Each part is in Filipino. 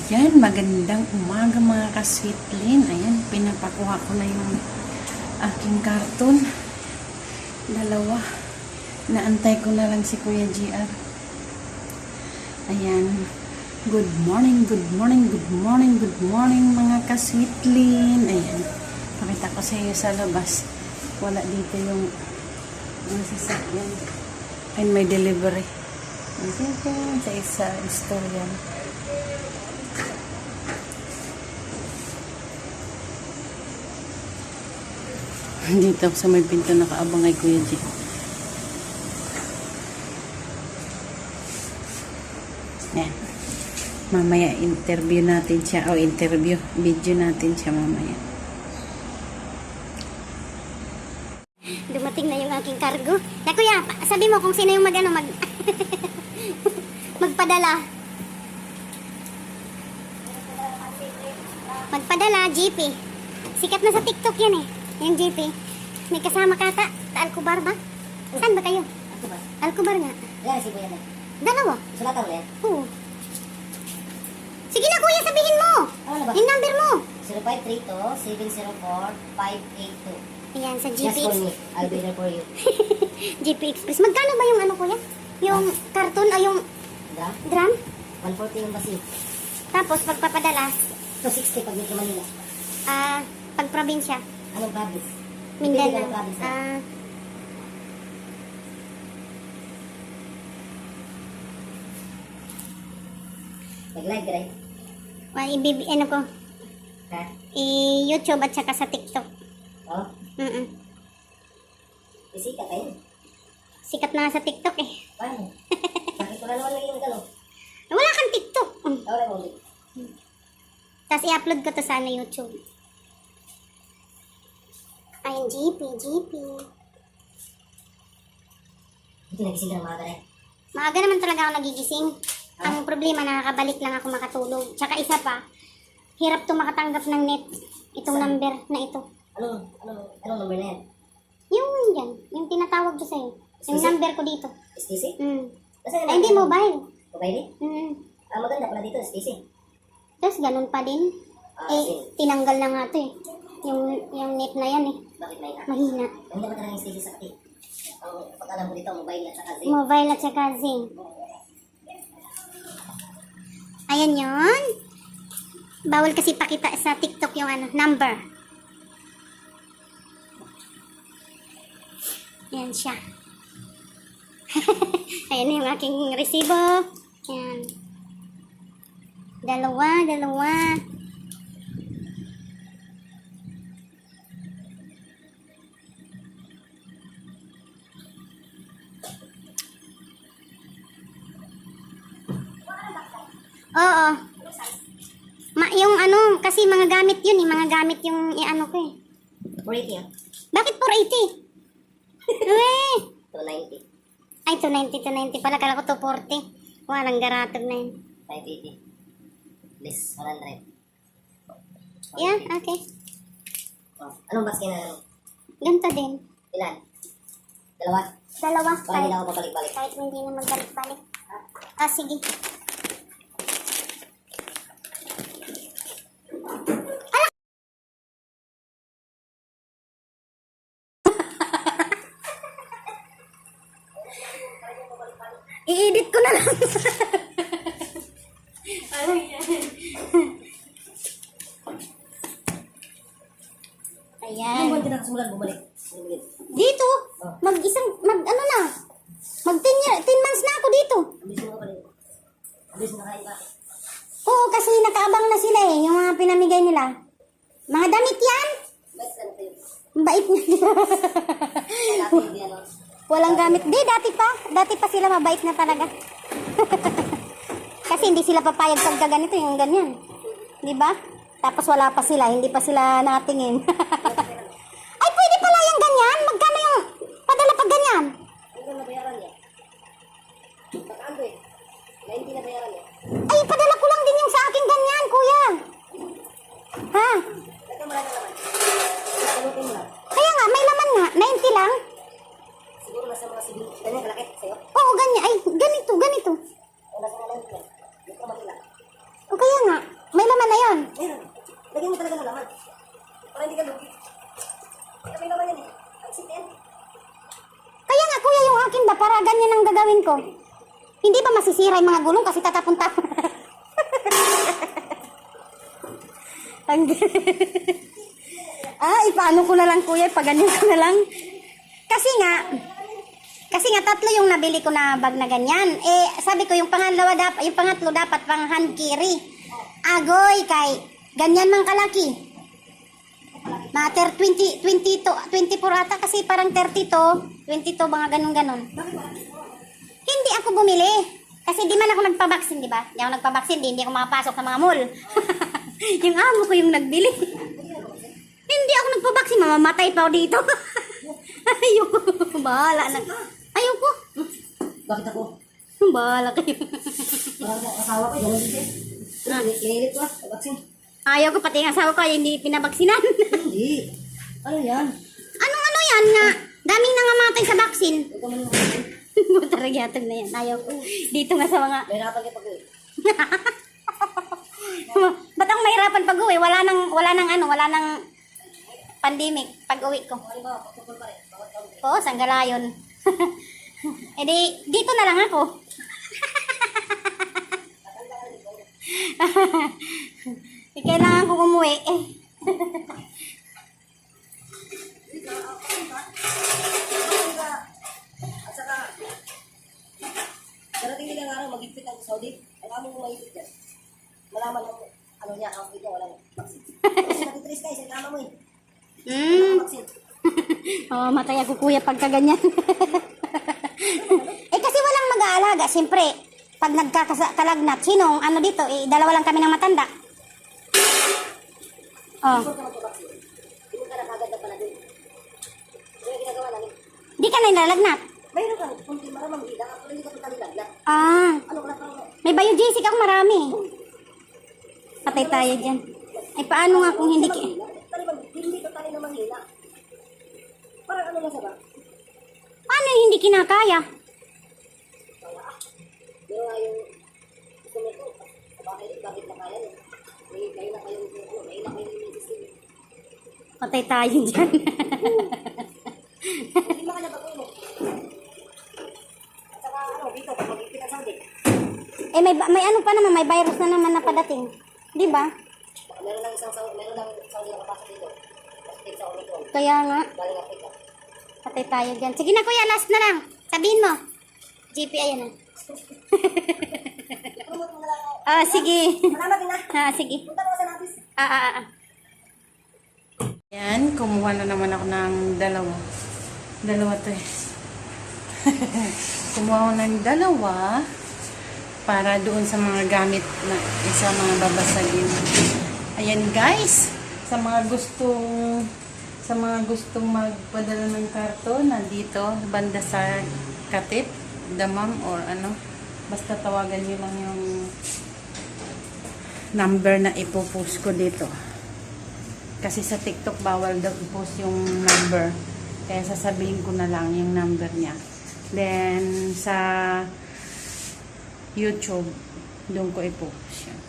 Ayan, magandang umaga mga ka-sweetlin. Ayan, pinapakuha ko na yung aking karton. Dalawa. Naantay ko na lang si Kuya GR. Ayan. Good morning, good morning, good morning, good morning mga ka-sweetlin. Ayan. Pakita ko sa iyo sa labas. Wala dito yung sasakyan. And may delivery. Ayan, sa isa store yan. Dito sa may pinto nakaabang kay Kuya G. Yan. Mamaya interview natin siya. O video natin siya mamaya. Dumating na yung aking cargo. Na kuya, sabi mo kung sino yung magpadala. Magpadala, GP. Sikat na sa TikTok yan eh. Yung GP. May kasama kata. Sa Alcobar ba? Saan ba kayo? Alcobar. Alcobar nga. Yan, si Kuya na. Dalawa? Sulatan mo yan? Oo. Sige na kuya, sabihin mo. Ano ba? Yung number mo. 0532-704-582. Ayan, sa Just GP call me. I'll be there for you. GP Express. Magkano ba yung ano kuya? Yung karton o yung Drum? drum? 140 yung basi. Tapos pagpapadala, 260 pag Metro Manila. pag probinsya, Anong province? Mindanao. Depende ka ng province na. Nag-live ka rin? Ano ko, Ha? i-YouTube at saka sa TikTok. Oo? Busy ka kayo. Sikat na nga sa TikTok eh. Paano? Bakit ko na naman lagi yung gano'n? Wala kang TikTok. Wala mo ulit. Tapos i-upload ko to sa YouTube. Ayun, GP. Hindi nagising ka ng mga rin. Maaga naman talaga ako nagigising. Ang problema, nakakabalik lang ako makatulog. Tsaka isa pa, hirap to makatanggap ng net. Itong Saan? number na ito. Anong number na yan? Yung yan, yung tinatawag ko sa'yo. Yung STC? number ko dito. STC? Ay, hindi mobile. Mobile? Maganda pala dito, STC. Tapos ganun pa din. Sige. Tinanggal na nga to eh. Yung net na yan eh. Bakit may ka? Mahina. Hindi ba talaga yung STC sa kati? Ang pag-alam mo dito, mobile at saka Zing. Mobile at saka Zing. Ayan yun. Bawal kasi pakita sa TikTok yung number. Ayan siya. Ayan yung aking resibo. Ayan. Dalawa. Oo. Yung kasi mga gamit yun eh. Mga gamit yung ko eh. 480 ah. Bakit 480? Uy! 290. Ay, 290 pala. Kala ko 240. Walang garatog na yun. 580. Less 100. Yeah, okay. Oh. Anong box kailangan mo? Ganito din. Ilan? Dalawa? Dalawa. Para hindi na ako papalik-balik. Kahit hindi na magbalik-balik. Sige. I-edit ko na lang. Ayan. Ano ba kinakasimulan bumalik? Dito, Oh. mag 10 months na ako dito. Ambis mo ka pala. Ambis mo kain ba? Oo, kasi nakaabang na sila eh, yung mga pinamigay nila. Mga damit yan. Best lang tayo. Ang bait niya. Dati hindi ano. Walang gamit. Dati pa sila mabait na talaga. Kasi hindi sila papayag pagka ganito, yung ganyan. Di ba? Tapos wala pa sila, hindi pa sila natingin. Ay, pwede pala yung ganyan? Magkano yung padala pag ganyan? Ano na bayaran niya? Pagkaando eh. 90 na bayaran niya. Ay, padala ko lang din yung sa akin ganyan, kuya. Ha? Ito mo lang na naman. Sagutin mo lang. Kaya nga, may laman nga. 90 lang. Siguro nasa mga sibil. Ganyan kalaki sa'yo. Oo, ganyan. Ay, ganito. O nasa mga 90 lang. Dito Manila. O kaya nga. ko. Hindi ba masisira yung mga gulong kasi tatapon-tapon? Ipaano ko na lang kuya, paganyan ko na lang. Kasi nga tatlo yung nabili ko na bag na ganyan. Sabi ko yung pangatlo dapat pang hand carry. Agoy kay ganyan mang kalaki. Mater 20 to 24 ata kasi parang 30 to 22 mga ganun. Hindi ako bumili. Kasi di man ako nagpabaksin, di ba? Hindi ako nagpabaksin, hindi ako makapasok sa mga mall. Yung amo ko yung nagbili. Hindi ako nagpabaksin, mamamatay pa ako dito. Ayoko, bahala na. Ayoko. Bakit ako? Bahala kayo. Asawa ko, gano'n din. Kinilit ko vaksin. Ayaw ko pati ang asawa ko ay hindi pinabaksinan. Hindi. Ano yan? Anong yan nga? Daming nangamatay sa baksin. Ito man yung vaksin. Taragyatag na yan. Ayaw ko. Dito nga sa mga... Mahirapan kayo pag-uwi. Ba't ang mahirapan pag-uwi? Wala nang pandemic pag-uwi ko. Oo, Sanggalayon. E di, dito na lang ako. Kailangan ko umuwi. At saka, darating nila nga araw, magigpit ang Saudi. Alam mo kung magigpit yan. Malaman mo, ano niya, ang niya, walang vaksin. Kasi natitrace kayo, sa mo eh. Walang vaksin. Oh, matay ako kuya pagka ganyan. Kasi walang mag-aalaga. Siyempre, pag nagkakalagnat, sinong ano dito, dalawa lang kami ng matanda. Oh. Kung ka magpabaksin, hindi mo ka nakagad na pala din. Ano yung ginagawa namin? Di ka na nilalagnat. Mayroon kang kunti maramang hila, pero hindi ka pagkalilag na. Ano ka na May biogesic ako marami. Patay tayo dyan. Ay, paano nga kung hindi ki... Hindi ka tali naman hila. Parang ano na sa ba? Paano yung hindi kinakaya? Yung nga yung gusto mo ito, bakit na kaya yun? May na kayong medicine. Patay tayo dyan. Hindi mo ka na bagoy mo. At saka ano, dito, pag magigpit ang Saudi. May ano pa naman, may virus na naman na padating. Di ba? Meron lang Saudi na kapasok dito. Kasi sa Omicron. Kaya nga, Galing Africa. patay tayo dyan. Sige na kuya, last na lang. Sabihin mo. GP, ayan na. Promote mo na lang ako. Sige. Salamat din na. Sige. Punta mo sa nabis. Yan, kumuha na naman ako ng dalawa. Dalawa to eh. Kumuha ako ng dalawa para doon sa mga gamit na isa mga babasagin. Ayan guys, sa mga gustong magpadala ng karton, nandito banda sa Katip, Damam or ano, basta tawagan niyo lang yung number na ipopost ko dito. Kasi sa TikTok bawal daw i-post yung number. Kaya sasabihin ko na lang yung number niya. Then sa YouTube, doon ko i-post yan.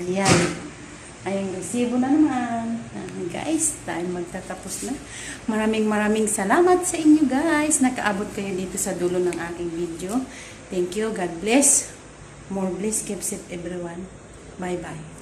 Ayan. Ayang resibo na naman. Guys, tayo magtatapos na. Maraming salamat sa inyo guys. Nakaabot kayo dito sa dulo ng aking video. Thank you. God bless. More bliss. Keep safe everyone. Bye-bye.